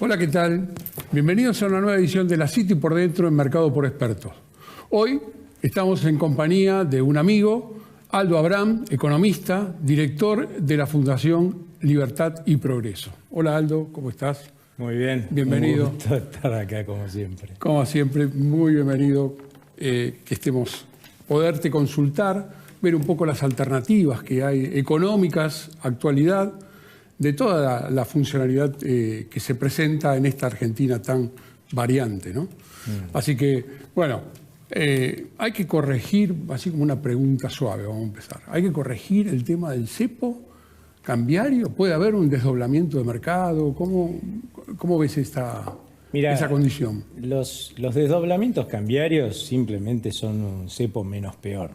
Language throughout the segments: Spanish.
Hola, ¿qué tal? Bienvenidos a una nueva edición de La City por Dentro en Mercado por Expertos. Hoy estamos en compañía de un amigo, Aldo Abraham, economista, director de la Fundación Libertad y Progreso. Hola Aldo, ¿cómo estás? Muy bien. Bienvenido. Un gusto estar acá como siempre. Como siempre, muy bienvenido que estemos, poderte consultar, ver un poco las alternativas que hay económicas, actualidad, de toda la funcionalidad que se presenta en esta Argentina tan variante, ¿no? Así que, bueno, hay que corregir, así como una pregunta suave, vamos a empezar. ¿Hay que corregir el tema del cepo cambiario? ¿Puede haber un desdoblamiento de mercado? ¿Cómo ves esa condición? Los desdoblamientos cambiarios simplemente son un cepo menos peor.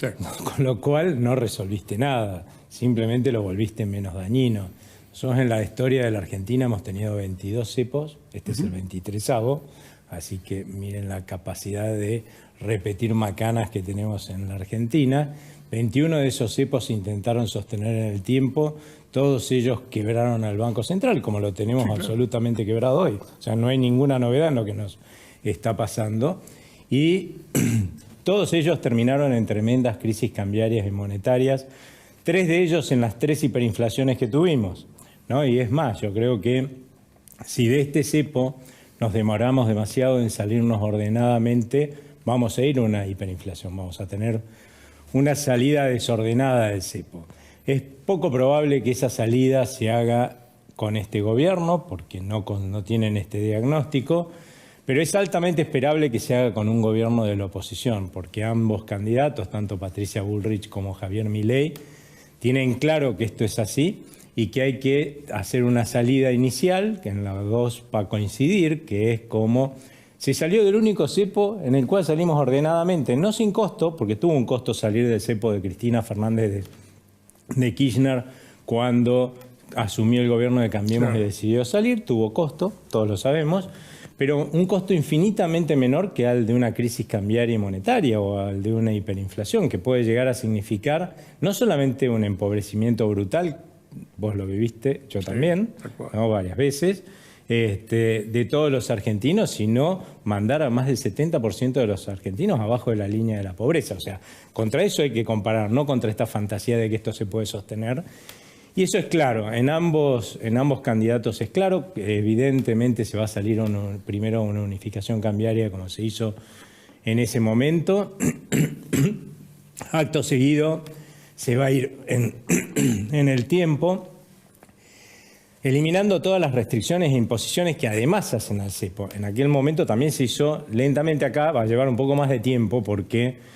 Sí. Con lo cual no resolviste nada, simplemente lo volviste menos dañino. Nosotros en la historia de la Argentina hemos tenido 22 cepos, este es el 23º, así que miren la capacidad de repetir macanas que tenemos en la Argentina. 21 de esos cepos se intentaron sostener en el tiempo, todos ellos quebraron al Banco Central, como lo tenemos absolutamente quebrado hoy. O sea, no hay ninguna novedad en lo que nos está pasando. Y todos ellos terminaron en tremendas crisis cambiarias y monetarias, 3 de ellos en las 3 hiperinflaciones que tuvimos, ¿no? Y es más, yo creo que si de este cepo nos demoramos demasiado en salirnos ordenadamente, vamos a ir a una hiperinflación, vamos a tener una salida desordenada del cepo. Es poco probable que esa salida se haga con este gobierno, porque no tienen este diagnóstico, pero es altamente esperable que se haga con un gobierno de la oposición, porque ambos candidatos, tanto Patricia Bullrich como Javier Milei, tienen claro que esto es así y que hay que hacer una salida inicial, que en las dos va a coincidir, que es como se salió del único cepo en el cual salimos ordenadamente, no sin costo, porque tuvo un costo salir del cepo de Cristina Fernández de Kirchner cuando asumió el gobierno de Cambiemos y decidió salir, tuvo costo, todos lo sabemos, pero un costo infinitamente menor que al de una crisis cambiaria y monetaria o al de una hiperinflación, que puede llegar a significar no solamente un empobrecimiento brutal, vos lo viviste, yo también, ¿no? Varias veces, de todos los argentinos, sino mandar a más del 70% de los argentinos abajo de la línea de la pobreza. O sea, contra eso hay que comparar, no contra esta fantasía de que esto se puede sostener. Y eso es claro, en ambos candidatos es claro, que evidentemente se va a salir primero una unificación cambiaria como se hizo en ese momento. Acto seguido se va a ir en el tiempo, eliminando todas las restricciones e imposiciones que además hacen al cepo. En aquel momento también se hizo lentamente acá, va a llevar un poco más de tiempo porque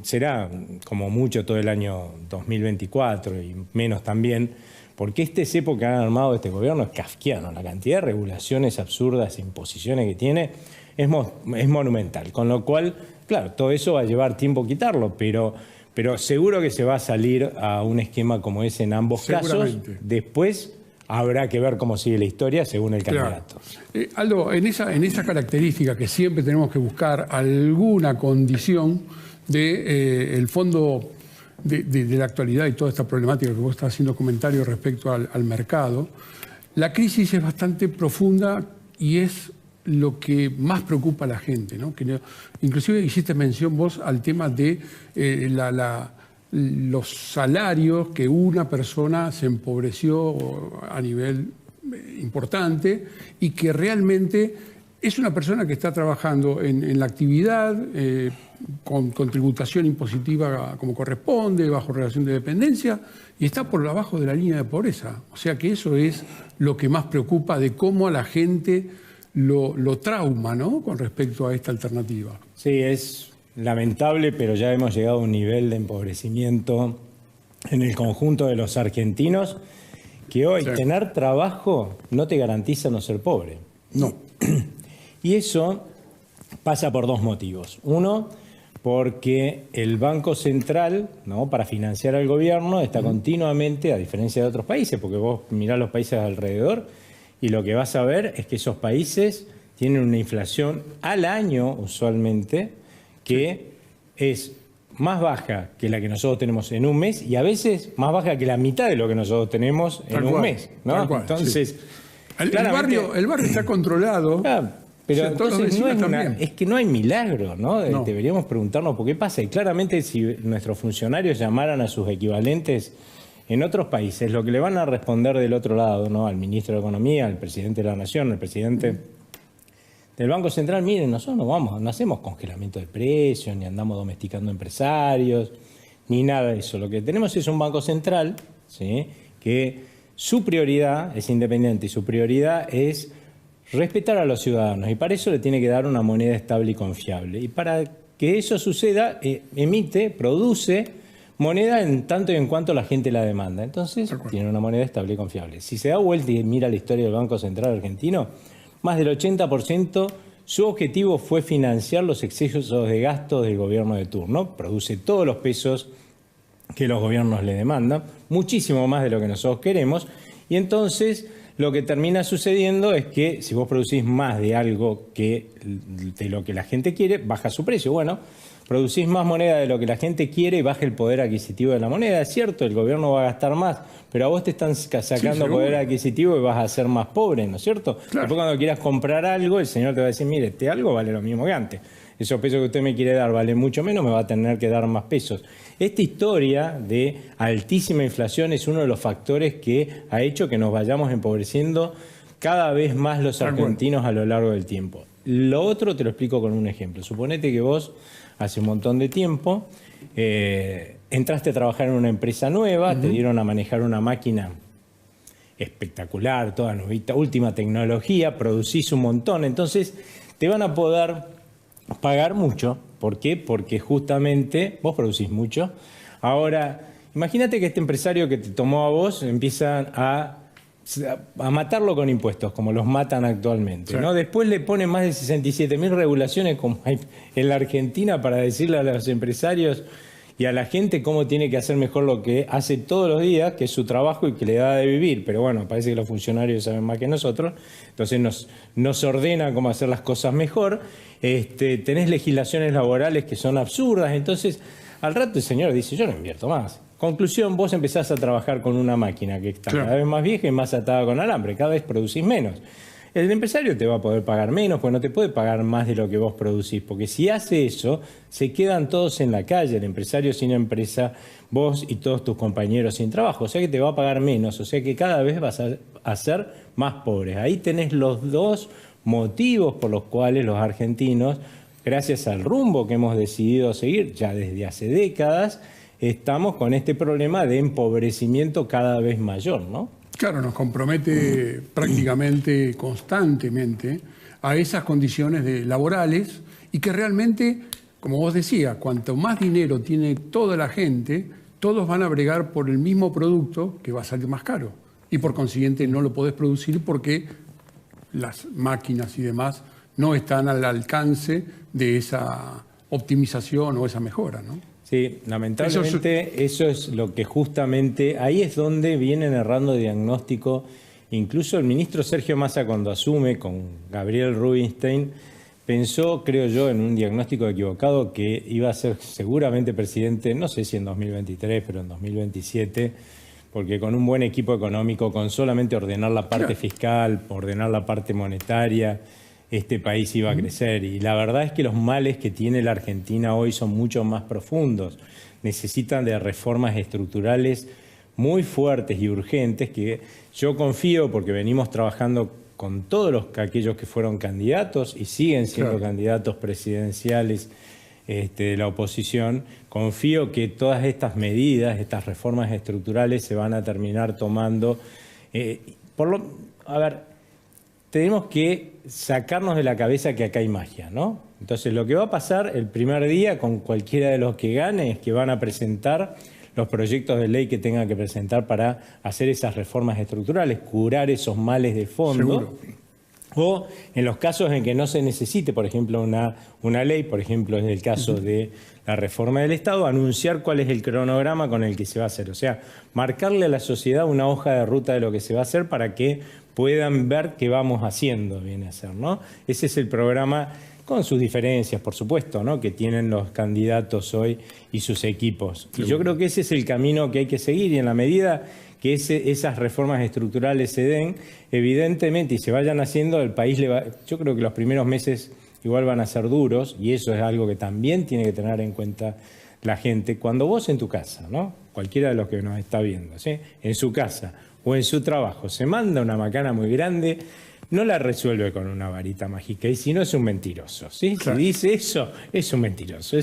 será como mucho todo el año 2024 y menos también, porque este cepo que han armado este gobierno es kafkiano. La cantidad de regulaciones absurdas e imposiciones que tiene es monumental. Con lo cual, claro, todo eso va a llevar tiempo quitarlo, pero seguro que se va a salir a un esquema como ese en ambos casos. Después habrá que ver cómo sigue la historia según el candidato. Aldo, en esa característica que siempre tenemos que buscar alguna condición del fondo de la actualidad y toda esta problemática que vos estás haciendo comentarios respecto al mercado, la crisis es bastante profunda y es lo que más preocupa a la gente, ¿no? Inclusive hiciste mención vos al tema de los salarios, que una persona se empobreció a nivel importante y que realmente es una persona que está trabajando en la actividad, con tributación impositiva como corresponde, bajo relación de dependencia, y está por abajo de la línea de pobreza. O sea que eso es lo que más preocupa de cómo a la gente lo trauma, ¿no?, con respecto a esta alternativa. Sí, es lamentable, pero ya hemos llegado a un nivel de empobrecimiento en el conjunto de los argentinos que hoy tener trabajo no te garantiza no ser pobre. No. Y eso pasa por 2 motivos. Uno, porque el Banco Central, ¿no?, para financiar al gobierno, está continuamente, a diferencia de otros países, porque vos mirás los países alrededor y lo que vas a ver es que esos países tienen una inflación al año, usualmente, que es más baja que la que nosotros tenemos en un mes y a veces más baja que la mitad de lo que nosotros tenemos en un mes, ¿no? Entonces, El claramente, barrio está controlado. Pero o sea, entonces es que no hay milagro, ¿no? Deberíamos preguntarnos por qué pasa. Y claramente si nuestros funcionarios llamaran a sus equivalentes en otros países, lo que le van a responder del otro lado, ¿no? Al ministro de Economía, al presidente de la Nación, al presidente del Banco Central, miren, nosotros no hacemos congelamiento de precios, ni andamos domesticando empresarios, ni nada de eso. Lo que tenemos es un Banco Central, ¿sí?, que su prioridad es independiente y su prioridad es respetar a los ciudadanos, y para eso le tiene que dar una moneda estable y confiable. Y para que eso suceda, produce moneda en tanto y en cuanto la gente la demanda. Entonces, tiene una moneda estable y confiable. Si se da vuelta y mira la historia del Banco Central argentino, más del 80%, su objetivo fue financiar los excesos de gasto del gobierno de turno. Produce todos los pesos que los gobiernos le demandan, muchísimo más de lo que nosotros queremos, y entonces lo que termina sucediendo es que si vos producís más de algo que de lo que la gente quiere, baja su precio. Bueno, producís más moneda de lo que la gente quiere y baja el poder adquisitivo de la moneda. Es cierto, el gobierno va a gastar más, pero a vos te están sacando poder adquisitivo y vas a ser más pobre, ¿no es cierto? Claro. Después cuando quieras comprar algo, el señor te va a decir, mire, este algo vale lo mismo que antes. Esos pesos que usted me quiere dar valen mucho menos, me va a tener que dar más pesos. Esta historia de altísima inflación es uno de los factores que ha hecho que nos vayamos empobreciendo cada vez más los argentinos a lo largo del tiempo. Lo otro te lo explico con un ejemplo. Suponete que vos hace un montón de tiempo entraste a trabajar en una empresa nueva, te dieron a manejar una máquina espectacular, toda novita, última tecnología, producís un montón, entonces te van a poder pagar mucho. ¿Por qué? Porque justamente vos producís mucho. Ahora, imagínate que este empresario que te tomó a vos empiezan a matarlo con impuestos, como los matan actualmente, ¿no? Después le ponen más de 67.000 regulaciones como hay en la Argentina para decirle a los empresarios y a la gente cómo tiene que hacer mejor lo que hace todos los días, que es su trabajo y que le da de vivir. Pero bueno, parece que los funcionarios saben más que nosotros, entonces nos ordena cómo hacer las cosas mejor. Tenés legislaciones laborales que son absurdas, entonces al rato el señor dice, yo no invierto más. Conclusión, vos empezás a trabajar con una máquina que está cada vez más vieja y más atada con alambre, cada vez producís menos. El empresario te va a poder pagar menos, porque no te puede pagar más de lo que vos producís, porque si hace eso, se quedan todos en la calle, el empresario sin empresa, vos y todos tus compañeros sin trabajo, o sea que te va a pagar menos, o sea que cada vez vas a ser más pobres. Ahí tenés los dos motivos por los cuales los argentinos, gracias al rumbo que hemos decidido seguir ya desde hace décadas, estamos con este problema de empobrecimiento cada vez mayor, ¿no? Claro, nos compromete prácticamente constantemente a esas condiciones laborales y que realmente, como vos decías, cuanto más dinero tiene toda la gente, todos van a bregar por el mismo producto que va a salir más caro y por consiguiente no lo podés producir porque las máquinas y demás no están al alcance de esa optimización o esa mejora, ¿no? Sí, lamentablemente eso es lo que justamente, ahí es donde vienen errando diagnóstico. Incluso el ministro Sergio Massa, cuando asume con Gabriel Rubinstein, pensó, creo yo, en un diagnóstico equivocado, que iba a ser seguramente presidente, no sé si en 2023, pero en 2027, porque con un buen equipo económico, con solamente ordenar la parte fiscal, ordenar la parte monetaria, este país iba a crecer. Y la verdad es que los males que tiene la Argentina hoy son mucho más profundos. Necesitan de reformas estructurales muy fuertes y urgentes que yo confío, porque venimos trabajando con todos aquellos que fueron candidatos y siguen siendo candidatos presidenciales de la oposición. Confío que todas estas medidas, estas reformas estructurales se van a terminar tomando. Tenemos que sacarnos de la cabeza que acá hay magia, ¿no? Entonces, lo que va a pasar el primer día con cualquiera de los que gane es que van a presentar los proyectos de ley que tengan que presentar para hacer esas reformas estructurales, curar esos males de fondo. Seguro. O en los casos en que no se necesite, por ejemplo, una ley, por ejemplo, en el caso de la reforma del Estado, anunciar cuál es el cronograma con el que se va a hacer. O sea, marcarle a la sociedad una hoja de ruta de lo que se va a hacer para que puedan ver qué vamos haciendo, viene a ser, ¿no? Ese es el programa, con sus diferencias, por supuesto, ¿no?, que tienen los candidatos hoy y sus equipos. Y yo creo que ese es el camino que hay que seguir, y en la medida que esas reformas estructurales se den, evidentemente, y se vayan haciendo, el país yo creo que los primeros meses igual van a ser duros, y eso es algo que también tiene que tener en cuenta la gente. Cuando vos en tu casa, ¿no? Cualquiera de los que nos está viendo, ¿sí? En su casa o en su trabajo se manda una macana muy grande, no la resuelve con una varita mágica, y si no es un mentiroso, ¿sí? Claro. Si dice eso, es un mentiroso.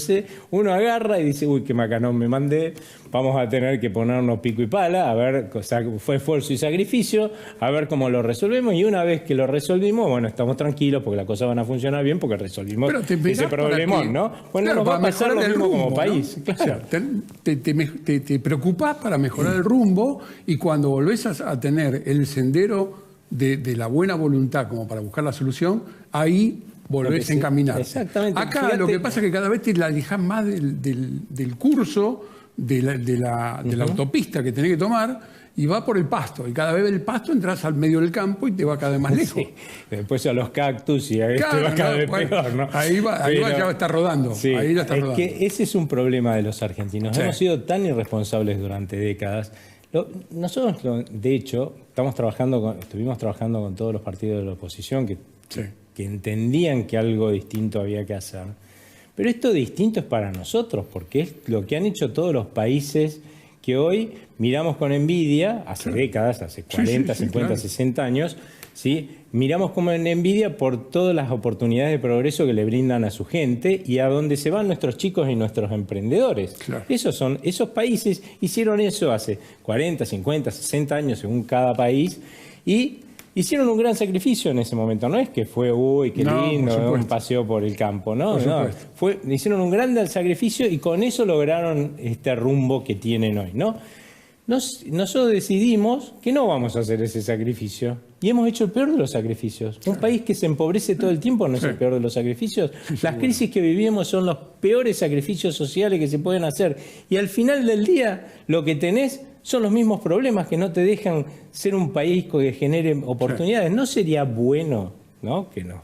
Uno agarra y dice, uy, qué macanón me mandé, vamos a tener que ponernos pico y pala, a ver, fue esfuerzo y sacrificio, a ver cómo lo resolvemos, y una vez que lo resolvimos, bueno, estamos tranquilos porque las cosas van a funcionar bien porque resolvimos ese problemón, ¿no? Bueno, claro, nos va a pasar lo mismo como país. ¿No? Claro. O sea, te preocupás para mejorar el rumbo, y cuando volvés a tener el sendero de la buena voluntad como para buscar la solución, ahí volvés a encaminar. Exactamente. Acá fíjate, lo que pasa es que cada vez te la alejás más del curso, de la autopista que tenés que tomar, y va por el pasto. Y cada vez el pasto entras al medio del campo y te va cada vez más lejos. Sí. Después a los cactus y a claro, te va cada vez peor, ¿no? Ahí ya está rodando. Sí, ahí ya está rodando. Que ese es un problema de los argentinos. Sí. Hemos sido tan irresponsables durante décadas. Nosotros, de hecho, estuvimos trabajando con todos los partidos de la oposición que entendían que algo distinto había que hacer. Pero esto distinto es para nosotros, porque es lo que han hecho todos los países que hoy miramos con envidia, hace décadas, hace 40, 50, 60 años, ¿sí? Miramos como en envidia por todas las oportunidades de progreso que le brindan a su gente y a donde se van nuestros chicos y nuestros emprendedores. Claro. Esos países hicieron eso hace 40, 50, 60 años según cada país, y hicieron un gran sacrificio en ese momento. No es que fue, uy, qué lindo, un paseo por el campo, ¿no? Hicieron un gran sacrificio y con eso lograron este rumbo que tienen hoy, ¿no? Nosotros decidimos que no vamos a hacer ese sacrificio y hemos hecho el peor de los sacrificios. Un país que se empobrece todo el tiempo no es el peor de los sacrificios. Las crisis que vivimos son los peores sacrificios sociales que se pueden hacer, y al final del día lo que tenés son los mismos problemas que no te dejan ser un país que genere oportunidades. ¿No sería bueno, ¿no?, que nos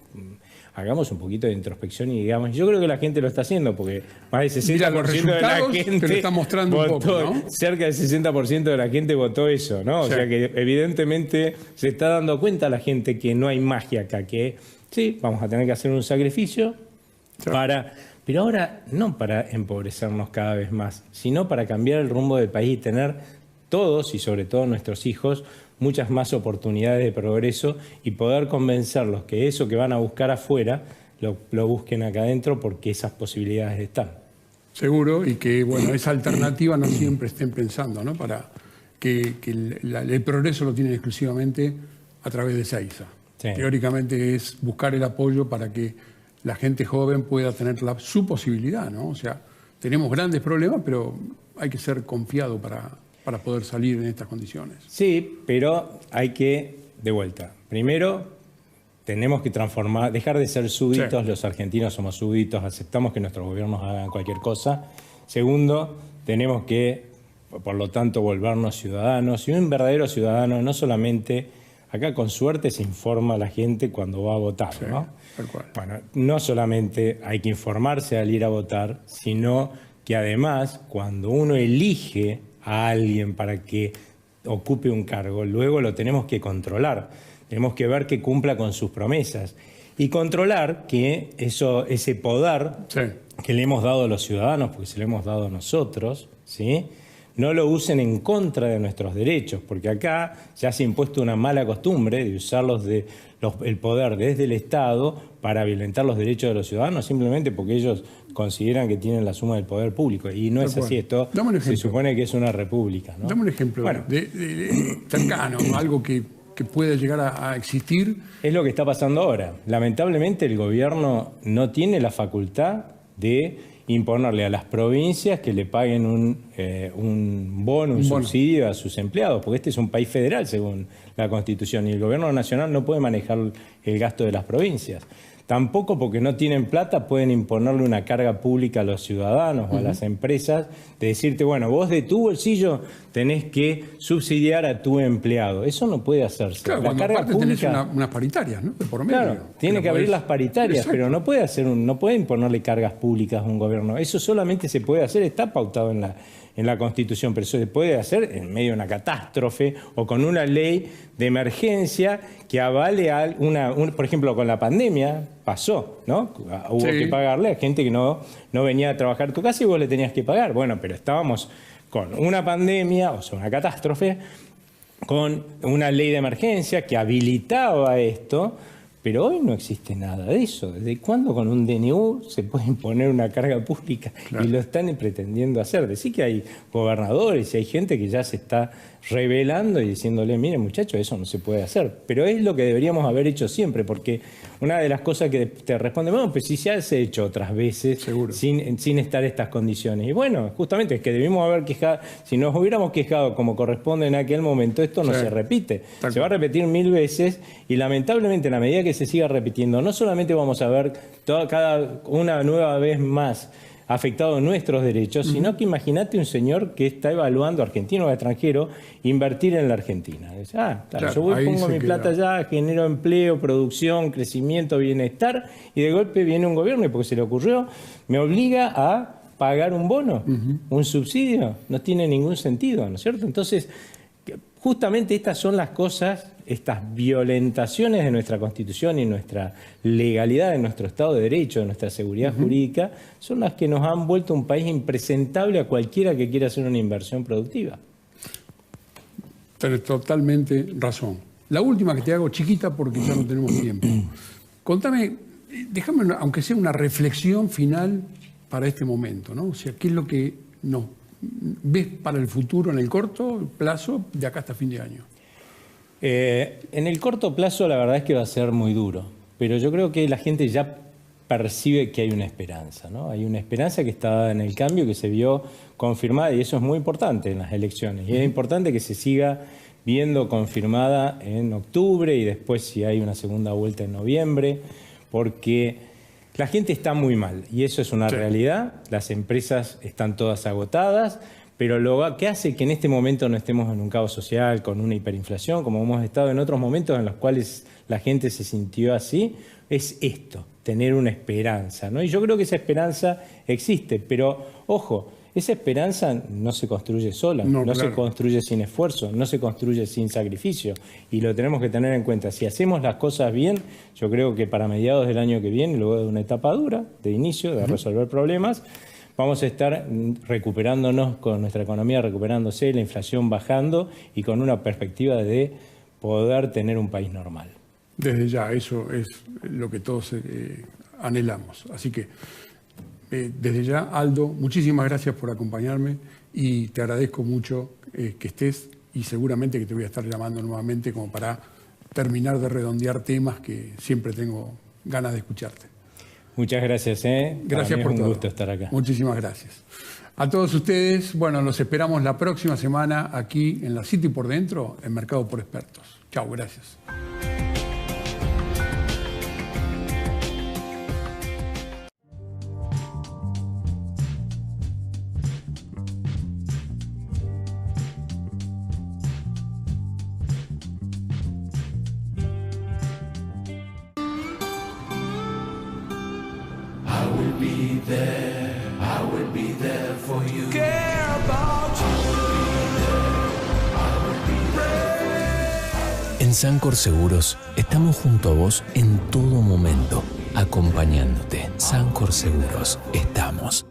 hagamos un poquito de introspección y digamos, yo creo que la gente lo está haciendo, porque más del 60% de la gente te lo está mostrando votó, un poco, ¿no? Cerca del 60% de la gente votó eso, ¿no? O sea que evidentemente se está dando cuenta la gente que no hay magia acá, que sí, vamos a tener que hacer un sacrificio pero ahora no para empobrecernos cada vez más, sino para cambiar el rumbo del país y tener todos, y sobre todo nuestros hijos, muchas más oportunidades de progreso, y poder convencerlos que eso que van a buscar afuera lo busquen acá adentro, porque esas posibilidades están. Seguro, y que bueno, esa alternativa no siempre estén pensando, ¿no? Para que el progreso lo tienen exclusivamente a través de Seiza. Sí. Teóricamente es buscar el apoyo para que la gente joven pueda tener su posibilidad, ¿no? O sea, tenemos grandes problemas, pero hay que ser confiado para poder salir en estas condiciones. Sí, pero hay que, de vuelta, primero tenemos que dejar de ser súbditos. Los argentinos somos súbditos, aceptamos que nuestros gobiernos hagan cualquier cosa. Segundo, tenemos que, por lo tanto, volvernos ciudadanos, y un verdadero ciudadano no solamente, acá con suerte se informa a la gente cuando va a votar, ¿no? Tal cual. Bueno, no solamente hay que informarse al ir a votar, sino que además, cuando uno elige a alguien para que ocupe un cargo, luego lo tenemos que controlar. Tenemos que ver que cumpla con sus promesas y controlar que ese poder que le hemos dado a los ciudadanos, porque se lo hemos dado a nosotros, ¿sí?, no lo usen en contra de nuestros derechos, porque acá ya se ha impuesto una mala costumbre de usar el poder desde el Estado para violentar los derechos de los ciudadanos, simplemente porque ellos consideran que tienen la suma del poder público, y no es así. Esto se supone que es una república, ¿no? Dame un ejemplo cercano, algo que pueda llegar a existir. Es lo que está pasando ahora. Lamentablemente el gobierno no tiene la facultad de imponerle a las provincias que le paguen un bono, un subsidio a sus empleados, porque este es un país federal según la Constitución, y el gobierno nacional no puede manejar el gasto de las provincias. Tampoco, porque no tienen plata, pueden imponerle una carga pública a los ciudadanos o a las empresas de decirte, bueno, vos de tu bolsillo tenés que subsidiar a tu empleado. Eso no puede hacerse. Claro, la carga pública tenés unas paritarias, ¿no? De por medio. Claro, tiene que abrir las paritarias, pero no puede imponerle cargas públicas a un gobierno. Eso solamente se puede hacer, está pautado en en la Constitución, pero eso se puede hacer en medio de una catástrofe o con una ley de emergencia que avale por ejemplo, con la pandemia pasó, ¿no? Hubo que pagarle a gente que no venía a trabajar a tu casa y vos le tenías que pagar. Bueno, pero estábamos con una pandemia, o sea, una catástrofe, con una ley de emergencia que habilitaba esto, pero hoy no existe nada de eso. ¿Desde cuándo con un DNU se puede imponer una carga pública? Claro. Y lo están pretendiendo hacer. Decir que hay gobernadores y hay gente que ya se está rebelando y diciéndole, miren muchachos, eso no se puede hacer. Pero es lo que deberíamos haber hecho siempre, porque una de las cosas que te responden, bueno, pues si ya se ha hecho otras veces sin estar estas condiciones. Y bueno, justamente es que debimos haber quejado, si nos hubiéramos quejado como corresponde en aquel momento, esto no se repite. Se va a repetir 1000 veces y lamentablemente en la medida que se siga repitiendo, no solamente vamos a ver cada una nueva vez más afectados nuestros derechos, sino que imagínate un señor que está evaluando, argentino o extranjero, invertir en la Argentina. Dice, claro, yo pongo mi plata allá, genero empleo, producción, crecimiento, bienestar, y de golpe viene un gobierno y porque se le ocurrió, me obliga a pagar un bono, un subsidio. No tiene ningún sentido, ¿no es cierto? Entonces, justamente estas son las cosas, estas violentaciones de nuestra Constitución y nuestra legalidad, de nuestro Estado de Derecho, de nuestra seguridad jurídica, son las que nos han vuelto un país impresentable a cualquiera que quiera hacer una inversión productiva. Tienes totalmente razón. La última que te hago, chiquita, porque ya no tenemos tiempo. Contame, déjame, aunque sea una reflexión final para este momento, ¿no? O sea, ¿qué es lo que ves para el futuro en el corto plazo de acá hasta fin de año? En el corto plazo la verdad es que va a ser muy duro, pero yo creo que la gente ya percibe que hay una esperanza, ¿no? Hay una esperanza que está dada en el cambio, que se vio confirmada, y eso es muy importante en las elecciones. Y es importante que se siga viendo confirmada en octubre y después si hay una segunda vuelta en noviembre, porque la gente está muy mal y eso es una realidad. Las empresas están todas agotadas, pero lo que hace que en este momento no estemos en un caos social con una hiperinflación, como hemos estado en otros momentos en los cuales la gente se sintió así, es esto, tener una esperanza, ¿no? Y yo creo que esa esperanza existe, pero ojo, esa esperanza no se construye sola, no se construye sin esfuerzo, no se construye sin sacrificio, y lo tenemos que tener en cuenta. Si hacemos las cosas bien, yo creo que para mediados del año que viene, luego de una etapa dura, de inicio, de resolver problemas, vamos a estar recuperándonos con nuestra economía, recuperándose, la inflación bajando y con una perspectiva de poder tener un país normal. Desde ya, eso es lo que todos anhelamos. Así que, desde ya, Aldo, muchísimas gracias por acompañarme y te agradezco mucho que estés y seguramente que te voy a estar llamando nuevamente como para terminar de redondear temas que siempre tengo ganas de escucharte. Muchas gracias. Gracias por todo. Un gusto estar acá. Muchísimas gracias. A todos ustedes, bueno, los esperamos la próxima semana aquí en la City por Dentro, en Mercado por Expertos. Chao, gracias. En Sancor Seguros estamos junto a vos en todo momento, acompañándote. Sancor Seguros, estamos.